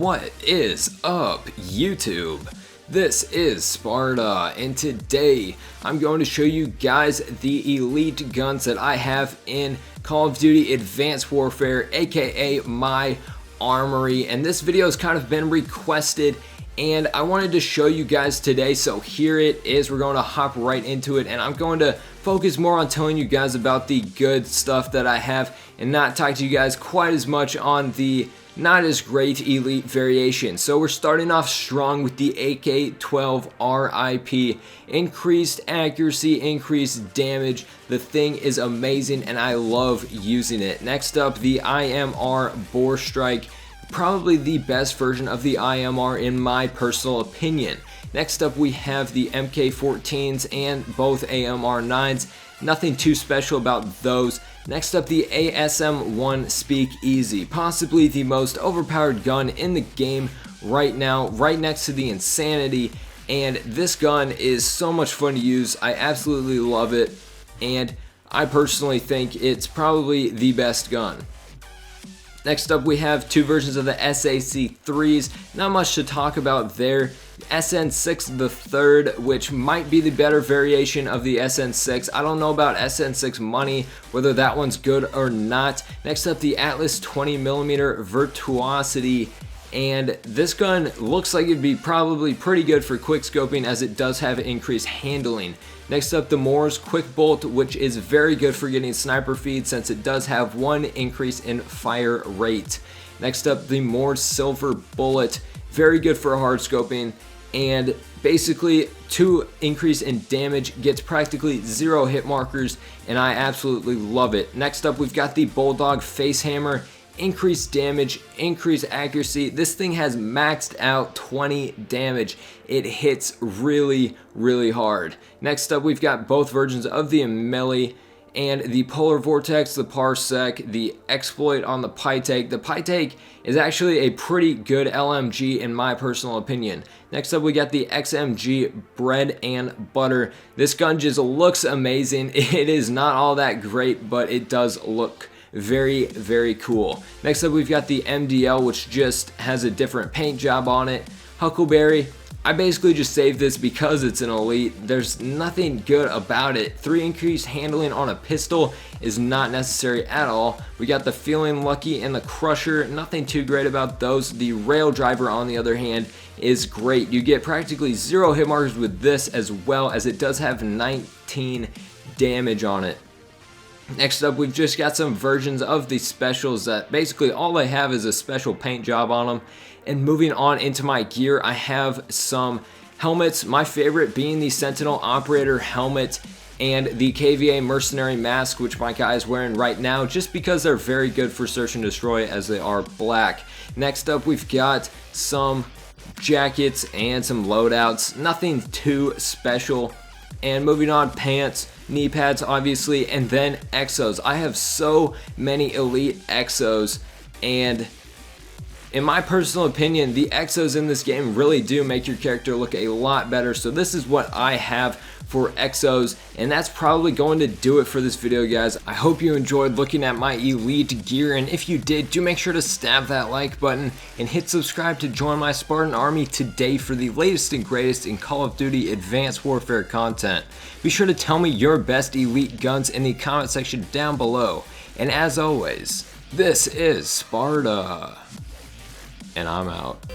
What is up, YouTube? This is Sparta, and today I'm going to show you guys the elite guns that I have in Call of Duty Advanced Warfare, aka my Armory. And this video has kind of been requested and I wanted to show you guys today, so here it is. We're going to hop right into it, and I'm going to focus more on telling you guys about the good stuff that I have and not talk to you guys quite as much on the not as great elite variation. So we're starting off strong with the AK-12 RIP. Increased accuracy, increased damage. The thing is amazing and I love using it. Next up, the IMR Bore Strike. Probably the best version of the IMR in my personal opinion. Next up we have the MK14s and both AMR9s. Nothing too special about those. Next up, the ASM-1 Speakeasy, possibly the most overpowered gun in the game right now, right next to the Insanity, and this gun is so much fun to use. I absolutely love it, and I personally think it's probably the best gun. Next up, we have two versions of the SAC-3s. Not much to talk about there. SN6 the third, which might be the better variation of the SN6. I don't know about SN6 Money, whether that one's good or not. Next up, the Atlas 20mm Virtuosity. And this gun looks like it'd be probably pretty good for quick scoping, as it does have increased handling. Next up, the Moore's Quick Bolt, which is very good for getting sniper feed since it does have one increase in fire rate. Next up, the Moore's Silver Bullet, very good for hard scoping, and basically 2 increase in damage, gets practically 0 hit markers, and I absolutely love it. Next up, we've got the Bulldog Facehammer. Increased damage, increased accuracy. This thing has maxed out 20 damage. It hits really hard. Next up, we've got both versions of the melee and the Polar Vortex, the Parsec, the Exploit on the Pytake. The Pytake is actually a pretty good LMG in my personal opinion. Next up, we got the XMG Bread and Butter. This gun just looks amazing. It is not all that great, but it does look very cool. Next up, we've got the MDL, which just has a different paint job on it. Huckleberry, I basically just saved this because it's an elite. There's nothing good about it. 3 increased handling on a pistol is not necessary at all. We got the Feeling Lucky and the Crusher. Nothing too great about those. The Rail Driver, on the other hand, is great. You get practically 0 hit markers with this, as well as it does have 19 damage on it. Next up, we've just got some versions of the specials that basically all I have is a special paint job on them. And moving on into my gear, I have some helmets, my favorite being the Sentinel Operator helmet and the KVA Mercenary Mask, which my guy is wearing right now, just because they're very good for search and destroy, as they are black. Next up, we've got some jackets and some loadouts, nothing too special. And moving on, pants, knee pads obviously, and then exos. I have so many elite exos, and in my personal opinion, the exos in this game really do make your character look a lot better. So this is what I have for exos, and that's probably going to do it for this video, guys. I hope you enjoyed looking at my elite gear, and if you did, do make sure to stab that like button and hit subscribe to join my Spartan army today for the latest and greatest in Call of Duty Advanced Warfare content. Be sure to tell me your best elite guns in the comment section down below, and as always, this is Sparta, and I'm out.